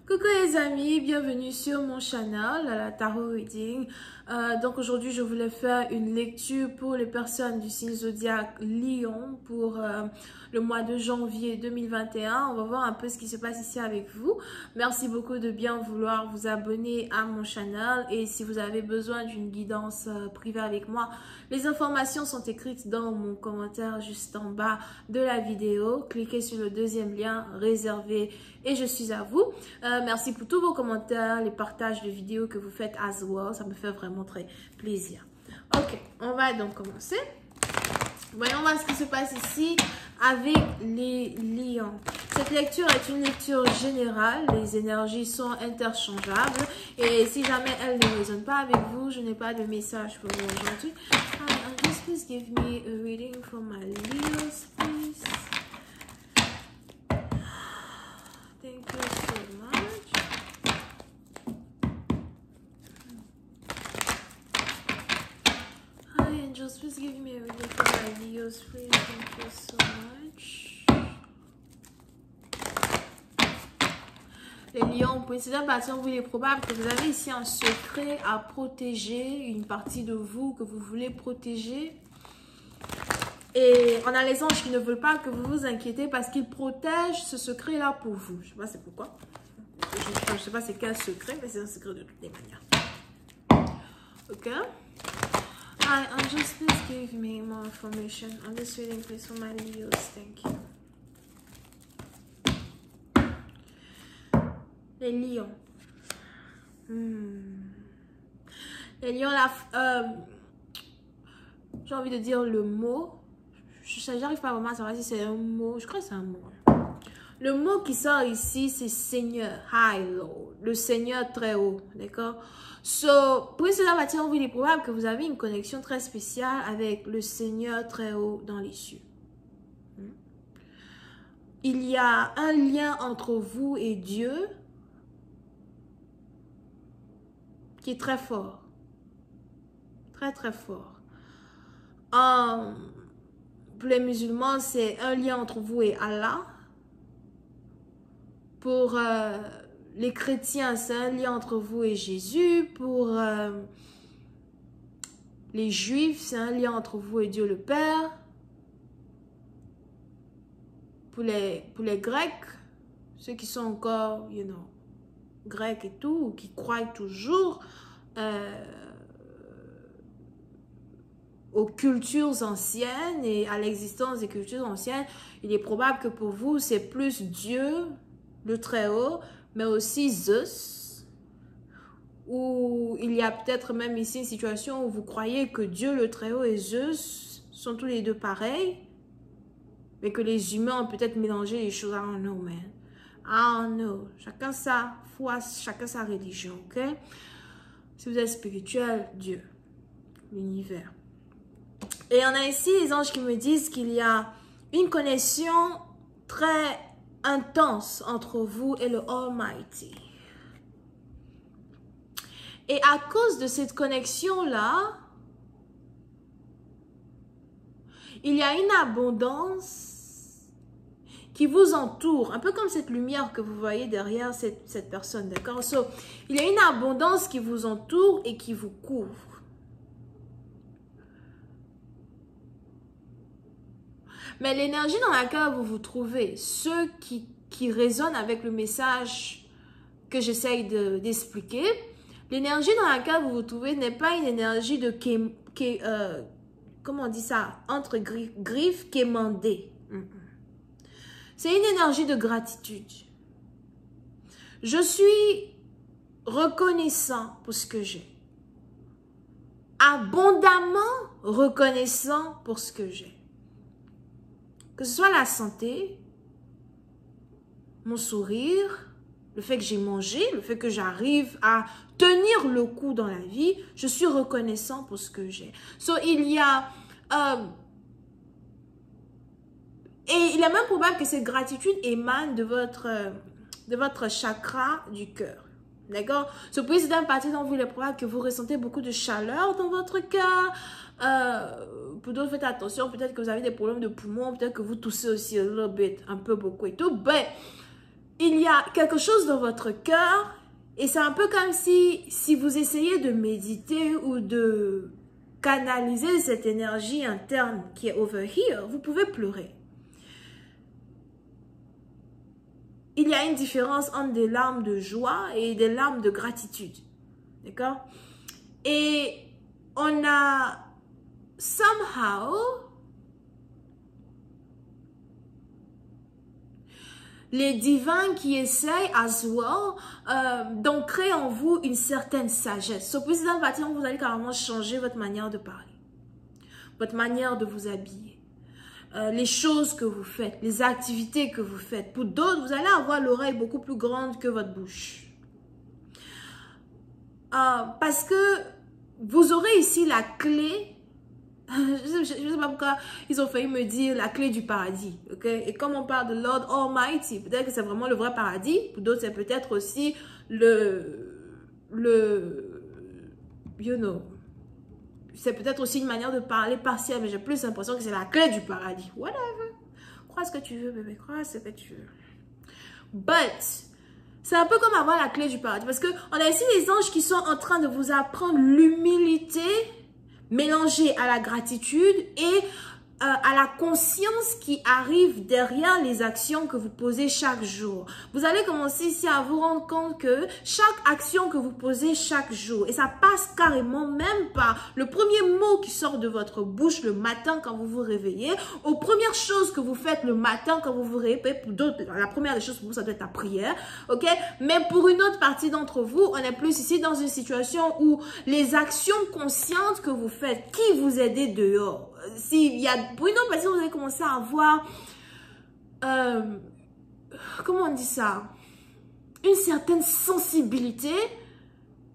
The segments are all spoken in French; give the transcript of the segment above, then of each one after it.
Coucou les amis, bienvenue sur mon channel, la Tarot Reading. Donc aujourd'hui, je voulais faire une lecture pour les personnes du signe zodiaque Lion pour le mois de janvier 2021. On va voir un peu ce qui se passe ici avec vous. Merci beaucoup de bien vouloir vous abonner à mon channel. Et si vous avez besoin d'une guidance privée avec moi, les informations sont écrites dans mon commentaire juste en bas de la vidéo. Cliquez sur le deuxième lien réservé et je suis à vous. Merci pour tous vos commentaires, les partages de vidéos que vous faites as well. Ça me fait vraiment très plaisir. Ok, on va donc commencer. Voyons voir ce qui se passe ici avec les lions. Cette lecture est une lecture générale. Les énergies sont interchangeables. Et si jamais elles ne résonnent pas avec vous, je n'ai pas de message pour vous aujourd'hui. Just please give me a reading for my Leos, please. Thank you so much. Hi angels, please give me a reading for my Leos, please. Thank you so much. Les lions, pour essayer d'un partir, il est probable que vous avez ici un secret à protéger, une partie de vous que vous voulez protéger. Et on a les anges qui ne veulent pas que vous vous inquiétez parce qu'ils protègent ce secret-là pour vous. Je ne sais pas c'est pourquoi. Je ne sais pas c'est quel secret, mais c'est un secret de toutes les manières. Ok. Hi, angels, please give me more information on this reading, please, for my Leos. Thank you. Les lions. Les lions, j'ai envie de dire le mot. J'arrive pas vraiment à savoir si c'est un mot. Je crois que c'est un mot. Le mot qui sort ici, c'est Seigneur, High Lord, le Seigneur très haut, d'accord? Pour cela, matière, il est probable que vous avez une connexion très spéciale avec le Seigneur très haut dans les cieux. Il y a un lien entre vous et Dieu qui est très fort. Très, très fort. Pour les musulmans, c'est un lien entre vous et Allah. Pour les chrétiens, c'est un lien entre vous et Jésus. Pour les juifs, c'est un lien entre vous et Dieu le Père. Pour les Grecs, ceux qui sont encore, Grecs et tout, ou qui croient toujours aux cultures anciennes et à l'existence des cultures anciennes, il est probable que pour vous, c'est plus Dieu, le Très-Haut, mais aussi Zeus, ou il y a peut-être même ici une situation où vous croyez que Dieu, le Très-Haut et Zeus sont tous les deux pareils, mais que les humains ont peut-être mélangé les choses. I don't know, man. I don't know. Chacun sa foi, chacun sa religion, ok? Si vous êtes spirituel, Dieu, l'univers. Et on a ici les anges qui me disent qu'il y a une connexion très intense entre vous et le Almighty. Et à cause de cette connexion-là, il y a une abondance qui vous entoure, un peu comme cette lumière que vous voyez derrière cette personne, d'accord? Il y a une abondance qui vous entoure et qui vous couvre. Mais l'énergie dans laquelle vous vous trouvez, ceux qui résonnent avec le message que j'essaye d'expliquer, l'énergie dans laquelle vous vous trouvez n'est pas une énergie de comment on dit ça, entre griffes, quémandée. C'est une énergie de gratitude. Je suis reconnaissant pour ce que j'ai. Abondamment reconnaissant pour ce que j'ai. Que ce soit la santé, mon sourire, le fait que j'ai mangé, le fait que j'arrive à tenir le coup dans la vie, je suis reconnaissant pour ce que j'ai. Il y a... et il est même probable que cette gratitude émane de votre chakra du cœur. D'accord? Pour c'est d'un parti dont vous il est probable que vous ressentez beaucoup de chaleur dans votre cœur. Pour d'autres, faites attention. Peut-être que vous avez des problèmes de poumons. Peut-être que vous toussez aussi un peu beaucoup et tout. il y a quelque chose dans votre cœur et c'est un peu comme si vous essayez de méditer ou de canaliser cette énergie interne qui est over here, vous pouvez pleurer. Il y a une différence entre des larmes de joie et des larmes de gratitude. D'accord? Et on a somehow les divins qui essayent as well d'ancrer en vous une certaine sagesse. So, pour cette partie, vous allez carrément changer votre manière de parler, votre manière de vous habiller, les choses que vous faites, les activités que vous faites. Pour d'autres, vous allez avoir l'oreille beaucoup plus grande que votre bouche. Parce que vous aurez ici la clé. Je ne sais pas pourquoi ils ont failli me dire la clé du paradis. Okay? Et comme on parle de Lord Almighty, peut-être que c'est vraiment le vrai paradis. Pour d'autres, c'est peut-être aussi you know, c'est peut-être aussi une manière de parler partielle, mais j'ai plus l'impression que c'est la clé du paradis. Whatever. Crois ce que tu veux, bébé. Crois ce que tu veux. But, c'est un peu comme avoir la clé du paradis. Parce qu'on a ici les anges qui sont en train de vous apprendre l'humilité mélangée à la gratitude et à la conscience qui arrive derrière les actions que vous posez chaque jour. Vous allez commencer ici à vous rendre compte que chaque action que vous posez chaque jour, et ça passe carrément même par le premier mot qui sort de votre bouche le matin quand vous vous réveillez, aux premières choses que vous faites le matin quand vous vous réveillez. Pour d'autres, la première des choses pour vous, ça doit être la prière, ok? Mais pour une autre partie d'entre vous, on est plus ici dans une situation où les actions conscientes que vous faites, qui vous aidez dehors, s'il y a, pour une autre personne, vous allez commencer à avoir, comment on dit ça, une certaine sensibilité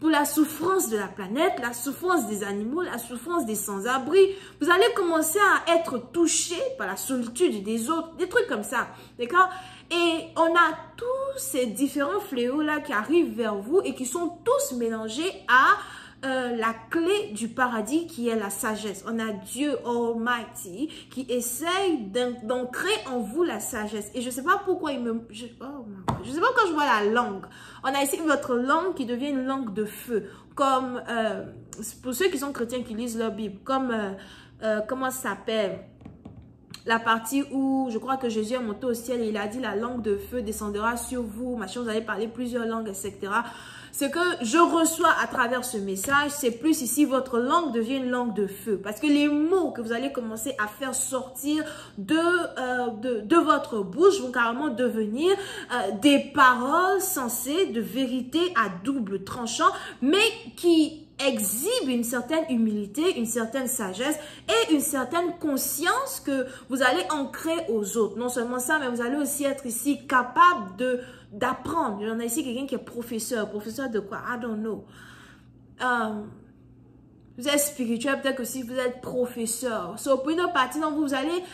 pour la souffrance de la planète, la souffrance des animaux, la souffrance des sans-abri. Vous allez commencer à être touché par la solitude des autres, des trucs comme ça, d'accord? Et on a tous ces différents fléaux-là qui arrivent vers vous et qui sont tous mélangés à la clé du paradis qui est la sagesse. On a Dieu Almighty qui essaye d'ancrer en vous la sagesse. Et je ne sais pas pourquoi je sais pas quand je vois la langue. On a ici votre langue qui devient une langue de feu. Comme, pour ceux qui sont chrétiens qui lisent leur Bible, comme, comment ça s'appelle? La partie où je crois que Jésus est monté au ciel et il a dit la langue de feu descendra sur vous, machin, vous allez parler plusieurs langues, etc. Ce que je reçois à travers ce message, c'est plus ici votre langue devient une langue de feu. Parce que les mots que vous allez commencer à faire sortir de votre bouche vont carrément devenir des paroles sensées de vérité à double tranchant, mais qui exhibe une certaine humilité, une certaine sagesse et une certaine conscience que vous allez ancrer aux autres. Non seulement ça, mais vous allez aussi être ici capable d'apprendre. Il y en a ici quelqu'un qui est professeur. Professeur de quoi? I don't know. Vous êtes spirituel, peut-être que si vous êtes professeur. So, pour une autre partie, donc vous allez,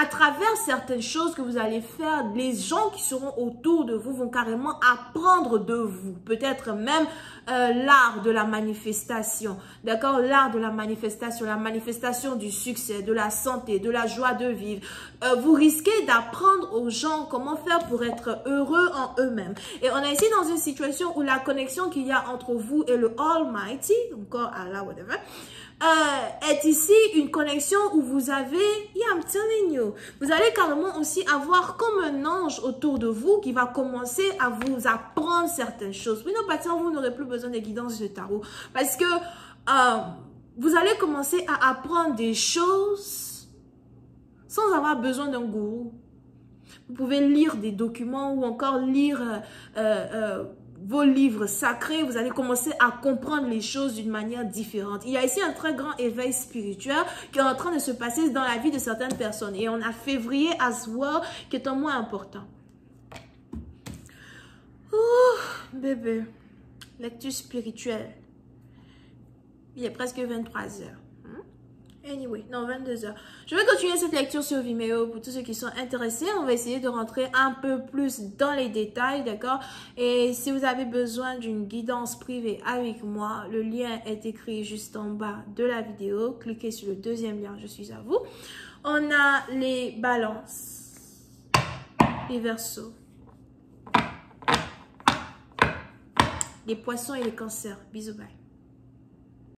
à travers certaines choses que vous allez faire, les gens qui seront autour de vous vont carrément apprendre de vous. Peut-être même l'art de la manifestation. D'accord? L'art de la manifestation du succès, de la santé, de la joie de vivre. Vous risquez d'apprendre aux gens comment faire pour être heureux en eux-mêmes. Et on est ici dans une situation où la connexion qu'il y a entre vous et le Almighty, encore Allah, whatever, est ici une connexion où vous avez, yeah, I'm telling you, vous allez carrément aussi avoir comme un ange autour de vous qui va commencer à vous apprendre certaines choses. Oui, non, pas vous n'aurez plus besoin des guidances de tarot parce que vous allez commencer à apprendre des choses sans avoir besoin d'un gourou. Vous pouvez lire des documents ou encore lire vos livres sacrés, vous allez commencer à comprendre les choses d'une manière différente. Il y a ici un très grand éveil spirituel qui est en train de se passer dans la vie de certaines personnes. Et on a février as well, qui est un mois important. Ouh, bébé. Lecture spirituelle. Il est presque 23 heures. Anyway, non, 22 heures. Je vais continuer cette lecture sur Vimeo pour tous ceux qui sont intéressés. On va essayer de rentrer un peu plus dans les détails, d'accord? Et si vous avez besoin d'une guidance privée avec moi, le lien est écrit juste en bas de la vidéo. Cliquez sur le deuxième lien, je suis à vous. On a les balances, les verseaux, les poissons et les cancers. Bisous, bye.